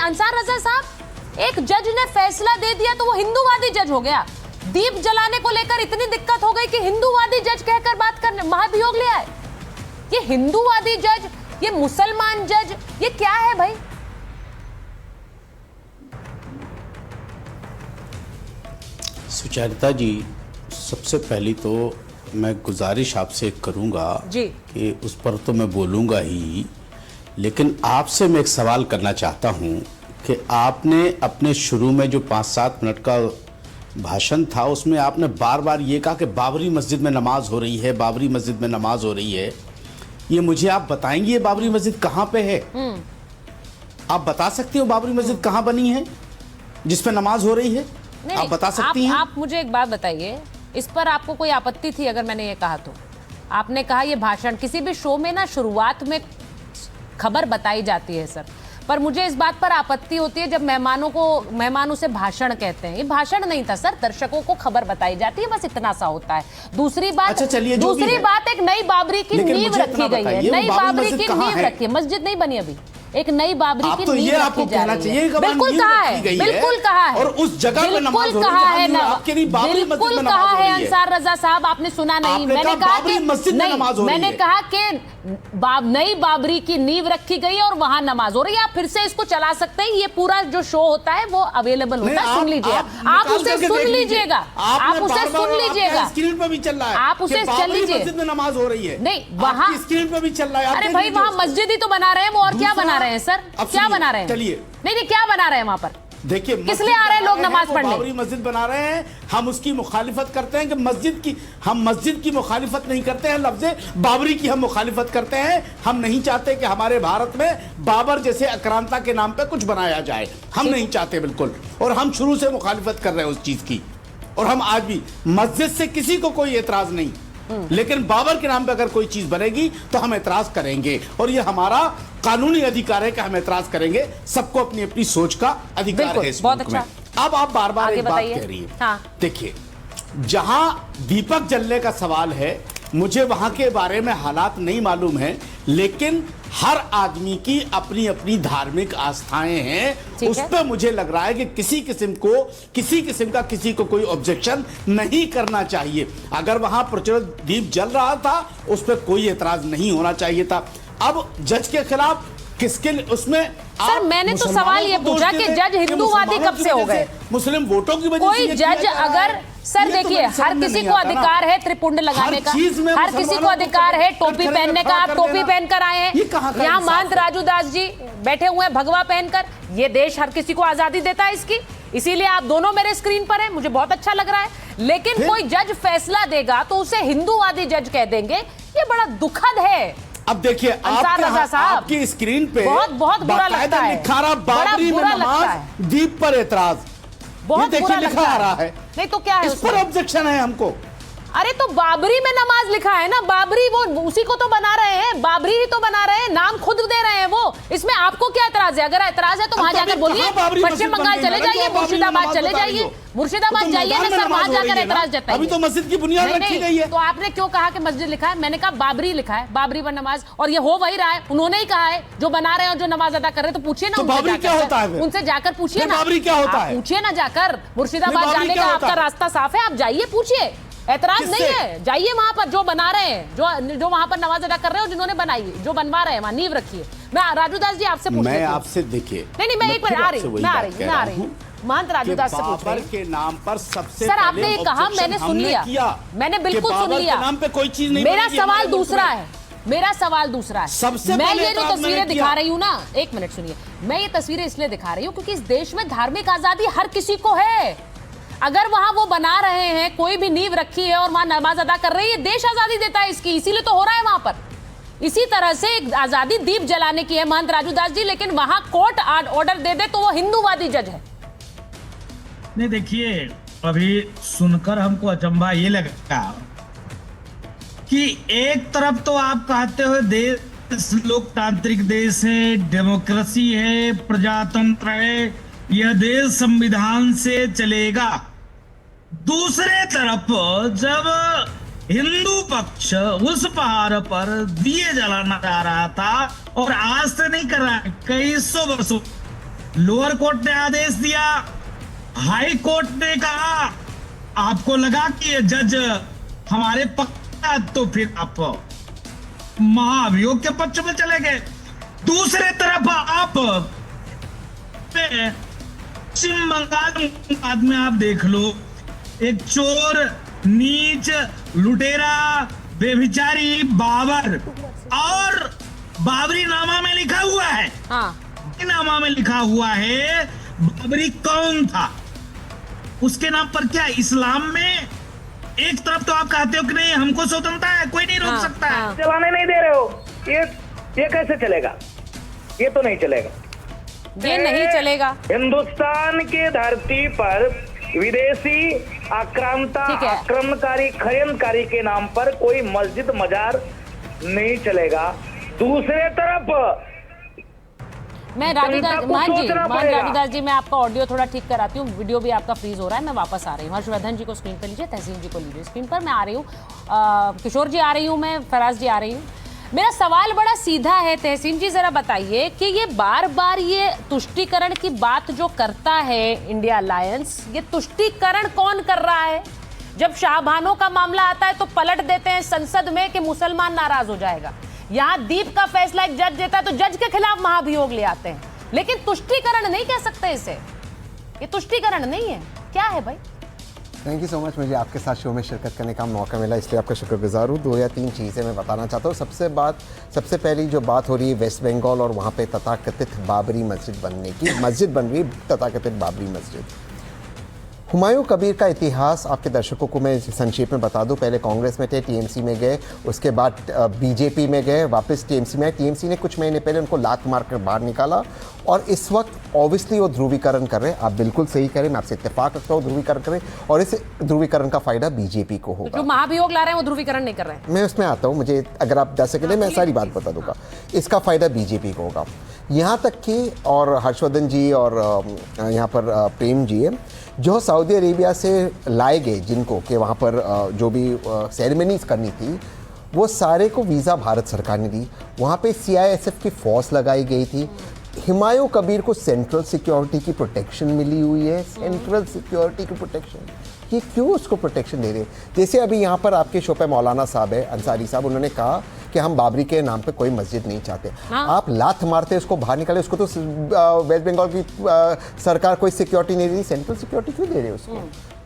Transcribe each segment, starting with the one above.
अंसार रजा साहब, एक जज ने फैसला दे दिया तो वो हिंदूवादी जज हो गया। दीप जलाने को लेकर इतनी दिक्कत हो गई कि हिंदूवादी जज कहकर बात करने महाभियोग ले आए। ये हिंदूवादी जज, ये मुसलमान जज, ये क्या है भाई? सुचरिता जी, सबसे पहली तो मैं गुजारिश आपसे करूंगा जी कि उस पर तो मैं बोलूंगा ही, लेकिन आपसे मैं एक सवाल करना चाहता हूं कि आपने अपने शुरू में जो 5-7 मिनट का भाषण था उसमें आपने बार बार ये कहा कि बाबरी मस्जिद में नमाज हो रही है, बाबरी मस्जिद में नमाज हो रही है। ये मुझे आप बताएंगे ये बाबरी मस्जिद कहाँ पे है? आप बता सकती हो बाबरी मस्जिद कहाँ बनी है जिस पे नमाज हो रही है? आप बता सकती हैं? आप मुझे एक बात बताइए, इस पर आपको कोई आपत्ति थी अगर मैंने ये कहा तो? आपने कहा ये भाषण, किसी भी शो में ना शुरुआत में खबर बताई जाती है सर, पर मुझे इस बात पर आपत्ति होती है जब मेहमानों से भाषण कहते हैं। ये भाषण नहीं था सर, दर्शकों को खबर बताई जाती है, बस इतना सा होता है। दूसरी बात, अच्छा, दूसरी बात, एक नई बाबरी की नींव रखी गई है। नई बाबरी की नींव रखी है, मस्जिद नहीं बनी अभी, एक नई बाबरी की नींव रखी जा रही है। बिल्कुल कहा है, बिल्कुल कहा है, और उस जगह पे नमाज हो रही है। आपके लिए बाबरी मस्जिद में नमाज हो रही है। अंसार रजा साहब, आपने सुना नहीं, मैंने कहा कि मैंने कहा कि नई बाबरी की नींव रखी गई है और वहां नमाज हो रही है। आप फिर से इसको चला सकते हैं, ये पूरा जो शो होता है वो अवेलेबल होता है, सुन लीजिएगा, आप उसे सुन लीजिएगा, आप उसे सुन लीजिएगा, स्क्रीन पे भी चल रहा है, आप उसे चल लीजिए। मस्जिद में नमाज हो रही है, नहीं वहां स्क्रीन पे भी चल रहा है। अरे भाई वहां मस्जिद ही तो बना रहे हैं वो, और क्या बना रहे हैं सर? क्या बना रहे हैं? चलिए, नहीं क्या बना रहे हैं वहां पर? देखिए, किस लिए आ रहे हैं लोग नमाज पढ़ने? बाबरी मस्जिद बना रहे हैं, हम उसकी मुखालिफत करते हैं कि हम मस्जिद की मुखालिफत नहीं करते हैं, लफ्ज़े बाबरी की हम मुखालिफत करते हैं। हम नहीं चाहते कि हमारे भारत में बाबर जैसे आक्रांता के नाम पे कुछ बनाया जाए, हम नहीं चाहते बिल्कुल, और हम शुरू से मुखालिफत कर रहे हैं उस चीज की। और हम आज भी, मस्जिद से किसी को कोई एतराज नहीं, लेकिन बाबर के नाम पे अगर कोई चीज बनेगी तो हम एतराज करेंगे, और ये हमारा कानूनी अधिकार है कि हम एतराज करेंगे। सबको अपनी अपनी सोच का अधिकार है इस मुल्क में। अब आप बार बार एक बात कह रही है। हाँ। देखिए, जहां दीपक जलने का सवाल है, मुझे वहां के बारे में हालात नहीं मालूम है, लेकिन हर आदमी की अपनी अपनी धार्मिक आस्थाएं हैं। उस पर मुझे लग रहा है कि किसी किस्म का किसी को कोई ऑब्जेक्शन नहीं करना चाहिए। अगर वहां प्रज्वलित दीप जल रहा था, उस पर कोई एतराज नहीं होना चाहिए था। अब जज के खिलाफ किसके उसमें सर, मैंने तो सवाल ये पूछा कि जज हिंदूवादी कब से हो गए? मुस्लिम वोटों की वजह से कोई जज अगर, सर देखिए, हर किसी को अधिकार है त्रिपुंड लगाने का, हर किसी को अधिकार है टोपी पहनने का। आप टोपी पहनकर आए हैं, यहाँ महंत राजू दास जी बैठे हुए हैं भगवा पहनकर। ये देश हर किसी को आजादी देता है इसकी, इसीलिए आप दोनों मेरे स्क्रीन पर हैं, मुझे बहुत अच्छा लग रहा है। लेकिन कोई जज फैसला देगा तो उसे हिंदूवादी जज कह देंगे, ये बड़ा दुखद है। अब देखिए, आपकी स्क्रीन पे बहुत बुरा लगता है, लिखा रहा बाबरी में नमाज, दीप पर एतराज, बहुत देखिए लिखा आ रहा है। नहीं तो क्या है इस पर ऑब्जेक्शन है हमको। अरे तो बाबरी में नमाज लिखा है ना, बाबरी वो उसी को तो बना रहे हैं, बाबरी ही तो बना रहे हैं, नाम खुद दे रहे हैं वो। इसमें आपको क्या एतराज है? अगर एतराज है तो वहां जाकर बोलिए, पश्चिम बंगाल चले जाइए, मुर्शिदाबाद चले जाइए, मुर्शिदाबाद जाइए ना सर, वहां जाकर एतराज जताइए। अभी तो मस्जिद की बुनियाद रखी गई है। तो आपने क्यों कहा कि मस्जिद लिखा है? मैंने कहा बाबरी लिखा है, बाबरी पर नमाज, और ये हो वही रहा है। उन्होंने ही कहा है, जो बना रहे हैं और जो नमाज अदा कर रहे हैं, तो पूछिए ना उनसे जाकर पूछिए ना, बाबरी क्या होता है? पूछिए ना जाकर। मुर्शिदाबाद जाने का आपका रास्ता साफ है, आप जाइए, पूछिए, ऐतराज नहीं है, जाइए वहां पर जो बना रहे हैं, जो वहां पर नमाज अदा कर रहे हैं, जिन्होंने बनाई है, जो बनवा रहे हैं, वहां नींव रखी है। मैं राजू दास जी आपसे पूछ, मैं आपसे देखिए, नहीं मैं एक बार आ रही हूँ महंत राजू दास से पूछ रही के नाम पर सबसे सर, आपने ये कहा, मैंने सुन लिया, मैंने बिल्कुल सुन लिया। नाम पे कोई चीज नहीं, मेरा सवाल दूसरा है, मेरा सवाल दूसरा है। सबसे मैं ये जो तस्वीरें दिखा रही हूँ ना, एक मिनट सुनिए, मैं ये तस्वीरें इसलिए दिखा रही हूँ क्योंकि इस देश में धार्मिक आजादी हर किसी को है। अगर वहां वो बना रहे हैं, कोई भी नींव रखी है और वहां नमाज अदा कर रही है, देश आजादी देता है इसकी, इसीलिए तो हो रहा है वहां पर। इसी तरह से एक आजादी दीप जलाने की है महंत राजू दास जी, लेकिन वहां कोर्ट ऑर्डर दे दे तो वो हिंदूवादी जज है। नहीं देखिए, अभी सुनकर हमको अचंभा ये लगा कि एक तरफ तो आप कहते हो देश लोकतांत्रिक देश है, डेमोक्रेसी है, प्रजातंत्र है, यह देश संविधान से चलेगा। दूसरे तरफ जब हिंदू पक्ष उस पहाड़ पर दिए जलाना जा रहा था, और आज से नहीं कर रहा है, कई सौ वर्षों लोअर कोर्ट ने आदेश दिया, हाई कोर्ट ने कहा, आपको लगा कि ये जज हमारे पक्ष है, तो फिर आप महाभियोग के पक्ष में चले गए। दूसरे तरफ आप पश्चिम बंगाल में आप देख लो, एक चोर, नीच, लुटेरा, बेभिचारी बाबर, और बाबरी नामा में लिखा हुआ है, नामा में लिखा हुआ है बाबरी कौन था, उसके नाम पर क्या इस्लाम में एक तरफ तो आप कहते हो कि नहीं हमको स्वतंत्रता है, कोई नहीं रोक सकता है, चलाने नहीं दे रहे हो, ये कैसे चलेगा? ये तो नहीं चलेगा, ये नहीं चलेगा। हिंदुस्तान की धरती पर विदेशी आक्रामणकारी षड्यंत्रकारी के नाम पर कोई मस्जिद मजार नहीं चलेगा। दूसरे तरफ मैं राजूदास राजूदास जी, मैं आपका ऑडियो थोड़ा ठीक कराती हूँ, वीडियो भी आपका फ्रीज हो रहा है, मैं वापस आ रही हूँ। हर्षवर्धन जी को स्क्रीन पर लीजिए, तहसीन जी को लीजिए स्क्रीन पर, मैं आ रही हूँ, किशोर जी आ रही हूँ, मैं फराज जी आ रही हूँ। मेरा सवाल बड़ा सीधा है, तहसीन जी जरा बताइए कि ये बार बार ये तुष्टीकरण की बात जो करता है इंडिया अलायंस, ये तुष्टीकरण कौन कर रहा है? जब शाहबानों का मामला आता है तो पलट देते हैं संसद में कि मुसलमान नाराज हो जाएगा, यहाँ दीप का फैसला एक जज देता है तो जज के खिलाफ महाभियोग ले आते हैं, लेकिन तुष्टीकरण नहीं कह सकते इसे, ये तुष्टीकरण नहीं है, क्या है भाई? थैंक यू सो मच, मुझे आपके साथ शो में शिरकत करने का मौका मिला, इसलिए आपका शुक्रगुजार हूँ। 2 या 3 चीज़ें मैं बताना चाहता हूँ। सबसे पहली जो बात हो रही है वेस्ट बंगाल और वहाँ पे तथाकथित बाबरी मस्जिद बनने की, मस्जिद बन रही है तथाकथित बाबरी मस्जिद। हुमायूं कबीर का इतिहास आपके दर्शकों को मैं संक्षेप में बता दूं। पहले कांग्रेस में थे, टीएमसी में गए, उसके बाद बीजेपी में गए, वापस टीएमसी में आए। टीएमसी ने कुछ महीने पहले उनको लात मार कर बाहर निकाला और इस वक्त ऑब्वियसली वो ध्रुवीकरण कर रहे हैं। आप बिल्कुल सही करें, मैं आपसे इत्तेफाक रखता हूँ, ध्रुवीकरण करें और इस ध्रुवीकरण का फायदा बीजेपी को होगा। जो महाभियोग ला रहे हैं वो ध्रुवीकरण नहीं कर रहे हैं। मैं उसमें आता हूँ, मुझे अगर आप 10 सेकंड मैं सारी बात बता दूंगा। इसका फायदा बीजेपी को होगा, यहाँ तक कि और हर्षवर्धन जी और यहाँ पर प्रेम जी है जो सऊदी अरेबिया से लाए गए, जिनको कि वहाँ पर जो भी सेरेमनीज करनी थी वो सारे को वीज़ा भारत सरकार ने दी। वहाँ पे सीआईएसएफ की फोर्स लगाई गई थी। हुमायूं कबीर को सेंट्रल सिक्योरिटी की प्रोटेक्शन मिली हुई है, सेंट्रल सिक्योरिटी की प्रोटेक्शन। ये क्यों उसको प्रोटेक्शन दे रहे हैं? जैसे अभी यहाँ पर आपके शो पे मौलाना साहब है, अंसारी साहब, उन्होंने कहा कि हम बाबरी के नाम पे कोई मस्जिद नहीं चाहते। आप लात मारते उसको बाहर निकाले, उसको तो वेस्ट बंगाल की सरकार कोई सिक्योरिटी नहीं दे रही, सेंट्रल सिक्योरिटी क्यों दे रहे हैं उसको?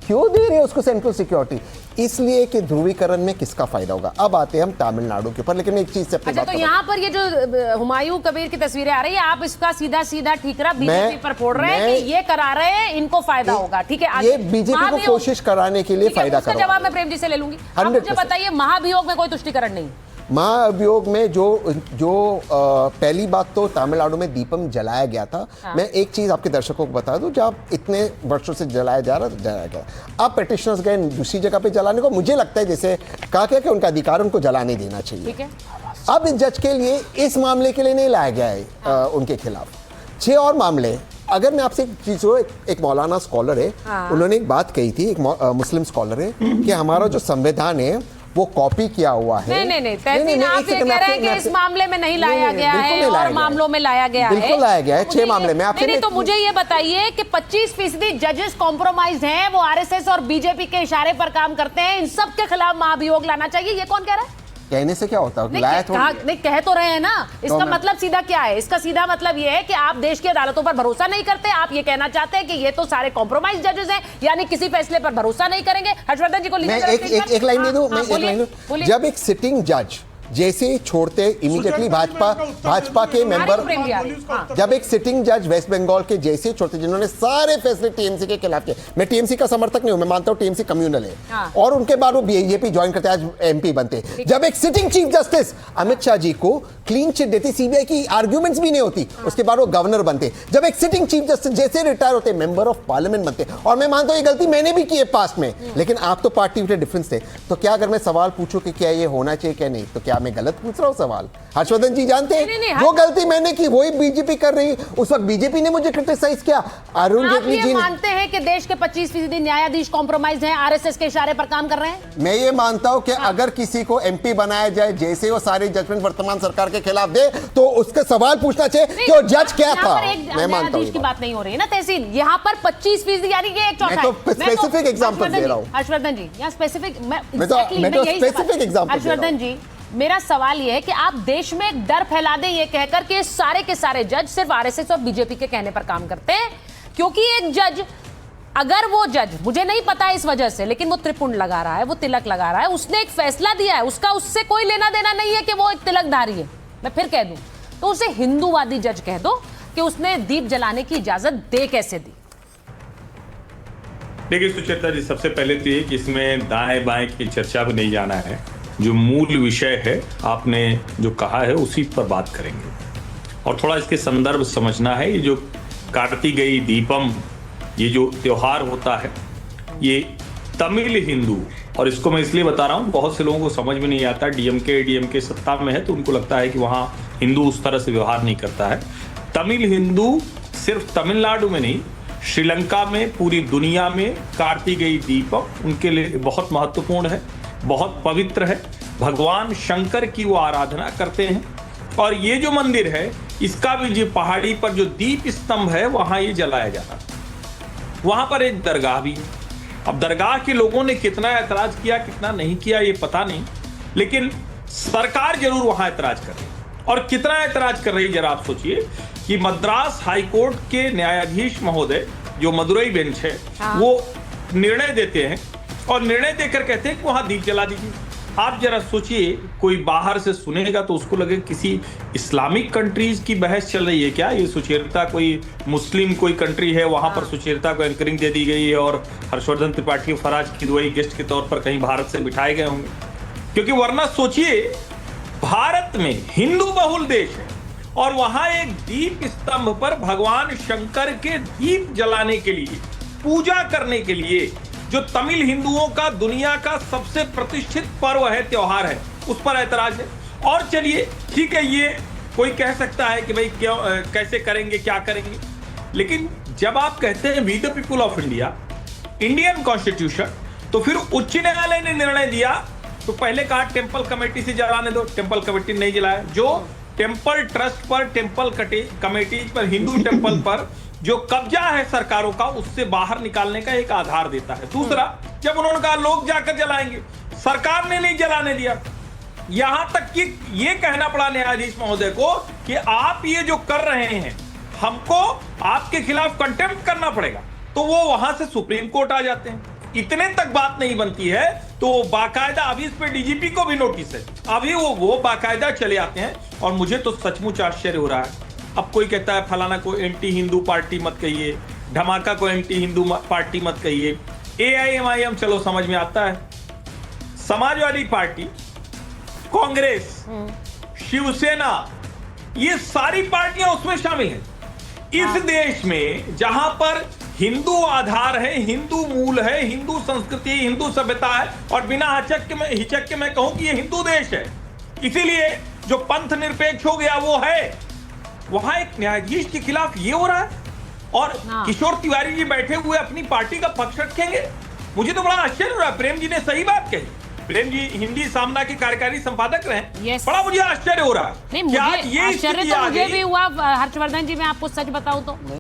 क्यों दे रहे हैं उसको सेंट्रल सिक्योरिटी? इसलिए कि ध्रुवीकरण में किसका फायदा होगा। अब आते हैं हम तमिलनाडु के ऊपर, लेकिन एक चीज से अच्छा, तो यहाँ पर ये जो हुमायूं कबीर की तस्वीरें आ रही है, आप इसका सीधा सीधा ठीकरा बीजेपी पर फोड़ रहे हैं कि ये करा रहे हैं, इनको फायदा होगा, ठीक है? ये बीजेपी को कोशिश कराने के लिए फायदा करो। जवाब मैं प्रेम जी से ले लूंगी। आप मुझे बताइए, महाभियोग में कोई तुष्टीकरण नहीं? महाअभियोग में जो पहली बात तो तमिलनाडु में दीपम जलाया गया था। मैं एक चीज आपके दर्शकों को बता दूं, जब इतने वर्षों से जलाया गया, अब पिटिशनर्स गए दूसरी जगह पे जलाने को। मुझे लगता है जैसे कहा गया कि उनका अधिकार उनको जलाने देना चाहिए। ठीक है। अब इस जज के लिए इस मामले के लिए नहीं लाया गया है उनके खिलाफ 6 और मामले। अगर मैं आपसे एक चीज, एक मौलाना स्कॉलर है, उन्होंने एक बात कही थी, एक मुस्लिम स्कॉलर है, कि हमारा जो संविधान है वो कॉपी किया हुआ है। नहीं, तहसीन आप ये कह रहे हैं कि इस मामले में नहीं लाया गया है और मामलों में लाया गया है। बिल्कुल लाया गया है, 6 मामले में। नहीं, तो मुझे ये बताइए कि 25% जजेस कॉम्प्रोमाइज हैं, वो आरएसएस और बीजेपी के इशारे पर काम करते हैं, इन सब के खिलाफ महाभियोग लाना चाहिए, ये कौन कह रहा है? कहने से क्या होता है? नहीं, कह तो रहे हैं ना। इसका मतलब सीधा क्या है? इसका सीधा मतलब ये है कि आप देश की अदालतों पर भरोसा नहीं करते। आप ये कहना चाहते हैं कि ये तो सारे कॉम्प्रोमाइज जजेस हैं, यानी किसी फैसले पर भरोसा नहीं करेंगे। हर्षवर्धन जी को मैं एक लाइन दे दूं। जब एक सिटिंग जज जैसे छोड़ते इमीडिएटली भाजपा के मेंबर, जब एक सिटिंग जज वेस्ट बंगाल के जैसे छोड़ते, जिन्होंने सारे फैसले टीएमसी के खिलाफ किए, मैं टीएमसी का समर्थक नहीं हूं, मैं मानता हूं टीएमसी कम्युनल है, और उनके बाद वो बीजेपी ज्वाइन करते, आज एमपी बनते। जब एक sitting chief justice Amit Shah ji को क्लीन चिट देती, सीबीआई की आर्ग्यूमेंट्स भी नहीं होती, उसके बाद वो गवर्नर बनते। जब एक सिटिंग चीफ जस्टिस जैसे रिटायर होते, मेंबर ऑफ पार्लियामेंट बनते, और मैं मानता हूं ये गलती मैंने भी की है पास्ट में, लेकिन आप तो पार्टी में डिफरेंस थे। तो क्या अगर मैं सवाल पूछूं कि क्या ये होना चाहिए क्या नहीं, तो क्या मैं गलत पूछ रहा हूँ सवाल? हर्षवर्धन जी जानते नहीं, हैं जो गलती मैंने की वही बीजेपी कर रही, उस वक्त बीजेपी ने मुझे क्रिटिसाइज किया। अरुण आप जेटली ये जी मानते हैं कि देश के 25% न्यायाधीश कॉम्प्रोमाइज हैं, आरएसएस के इशारे पर काम कर रहे हैं? मैं ये मानता हूं कि अगर किसी को एमपी बनाया जाए, जैसे वो सारे जजमेंट वर्तमान सरकार के खिलाफ दे, तो उसका सवाल पूछना चाहिए कि वो जज क्या था। मैं मानता हूं की बात नहीं हो रही है ना तहसीन, यहाँ पर 25% यानी कि एक चौथाई। मैं तो स्पेसिफिक एग्जांपल दे रहा हूं। हर्षवर्धन जी, यहाँ स्पेसिफिक मैं तो स्पेसिफिक एग्जांपल। हर्षवर्धन जी, मेरा सवाल यह है कि आप देश में एक डर फैला दें ये कहकर के सारे के सारे जज सिर्फ आरएसएस और बीजेपी के कहने पर काम करते हैं, क्योंकि एक जज, अगर वो जज, मुझे नहीं पता इस वजह से, लेकिन वो त्रिपुंड लगा रहा है, वो तिलक लगा रहा है, उसने एक फैसला दिया है, उसका उससे कोई लेना देना नहीं है कि वो एक तिलकधारी है, मैं फिर कह दूं तो उसे हिंदूवादी जज कह दो कि उसने दीप जलाने की इजाजत दे कैसे दी? देखिए सुचेता जी, सबसे पहले तो ये कि इसमें दाएं बाएं की चर्चा भी नहीं जाना है। जो मूल विषय है आपने जो कहा है उसी पर बात करेंगे, और थोड़ा इसके संदर्भ समझना है। ये जो कार्तिकेय दीपम, ये जो त्योहार होता है, ये तमिल हिंदू, और इसको मैं इसलिए बता रहा हूँ, बहुत से लोगों को समझ में नहीं आता। डीएमके सत्ता में है तो उनको लगता है कि वहाँ हिंदू उस तरह से व्यवहार नहीं करता है। तमिल हिंदू सिर्फ तमिलनाडु में नहीं, श्रीलंका में, पूरी दुनिया में कार्तिकेय दीपम उनके लिए बहुत महत्वपूर्ण है, बहुत पवित्र है। भगवान शंकर की वो आराधना करते हैं, और ये जो मंदिर है इसका भी जो पहाड़ी पर जो दीप स्तंभ है वहाँ ये जलाया जाता है। वहाँ पर एक दरगाह भी है। अब दरगाह के लोगों ने कितना ऐतराज किया कितना नहीं किया ये पता नहीं, लेकिन सरकार जरूर वहाँ ऐतराज कर रही है। और कितना ऐतराज कर रही है जरा आप सोचिए कि मद्रास हाईकोर्ट के न्यायाधीश महोदय जो मदुरई बेंच है, वो निर्णय देते हैं और निर्णय देकर कहते हैं कि वहां दीप जला दीजिए। आप जरा सोचिए, कोई बाहर से सुनेगा तो उसको लगे किसी इस्लामिक कंट्रीज की बहस चल रही है क्या? ये सुचेरता कोई मुस्लिम कोई कंट्री है, वहां पर सुचेरता को एंकरिंग दे दी गई है और हर्षवर्धन त्रिपाठी फराज किदवई गेस्ट के तौर पर कहीं भारत से बिठाए गए होंगे। क्योंकि वरना सोचिए, भारत में हिंदू बहुल देश है और वहां एक दीप स्तंभ पर भगवान शंकर के दीप जलाने के लिए, पूजा करने के लिए, जो तमिल हिंदुओं का दुनिया का सबसे प्रतिष्ठित पर्व है, त्योहार है, उस पर ऐतराज है। और चलिए ठीक है, ये कोई कह सकता है कि भाई क्यों, कैसे करेंगे, क्या करेंगे, लेकिन जब आप कहते हैं we the people of India, Indian constitution, तो फिर उच्च न्यायालय ने निर्णय दिया तो पहले कहा टेम्पल कमेटी से जलाने दो, टेम्पल कमेटी नहीं जलाया। जो टेम्पल ट्रस्ट पर, टेम्पल कमेटी पर, हिंदू टेम्पल पर जो कब्जा है सरकारों का, उससे बाहर निकालने का एक आधार देता है। दूसरा, जब उन्होंने कहा लोग जाकर जलाएंगे, सरकार ने नहीं जलाने दिया। यहां तक कि ये कहना पड़ा न्यायाधीश महोदय को कि आप ये जो कर रहे हैं, हमको आपके खिलाफ कंटेम्प्ट करना पड़ेगा। तो वो वहां से सुप्रीम कोर्ट आ जाते हैं। इतने तक बात नहीं बनती है तो बाकायदा, अभी इस पे डीजीपी को भी नोटिस है, अभी वो बाकायदा चले आते हैं। और मुझे तो सचमुच आश्चर्य हो रहा है। अब कोई कहता है फलाना को एंटी हिंदू पार्टी मत कहिए, धमाका को एंटी हिंदू पार्टी मत कहिए, एआईएमआईएम चलो समझ में आता है, समाजवादी पार्टी, कांग्रेस, शिवसेना, ये सारी पार्टियां उसमें शामिल हैं। इस देश में जहां पर हिंदू आधार है, हिंदू मूल है, हिंदू संस्कृति, हिंदू सभ्यता है, और बिना हिचक के मैं कहूं कि ये हिंदू देश है, इसीलिए जो पंथ निरपेक्ष हो गया वो है, वहां एक न्यायाधीश के खिलाफ ये हो रहा है और किशोर तिवारी जी बैठे हुए अपनी पार्टी का पक्ष रखेंगे। मुझे तो बड़ा आश्चर्य हो रहा है। प्रेम जी ने सही बात कही। प्रेम जी हिंदी सामना के कार्यकारी संपादक रहे। बड़ा मुझे आश्चर्य हो रहा है। नहीं, मुझे आश्चर्य तो मुझे भी हुआ हर्षवर्धन जी, मैं आपको सच बताऊं तो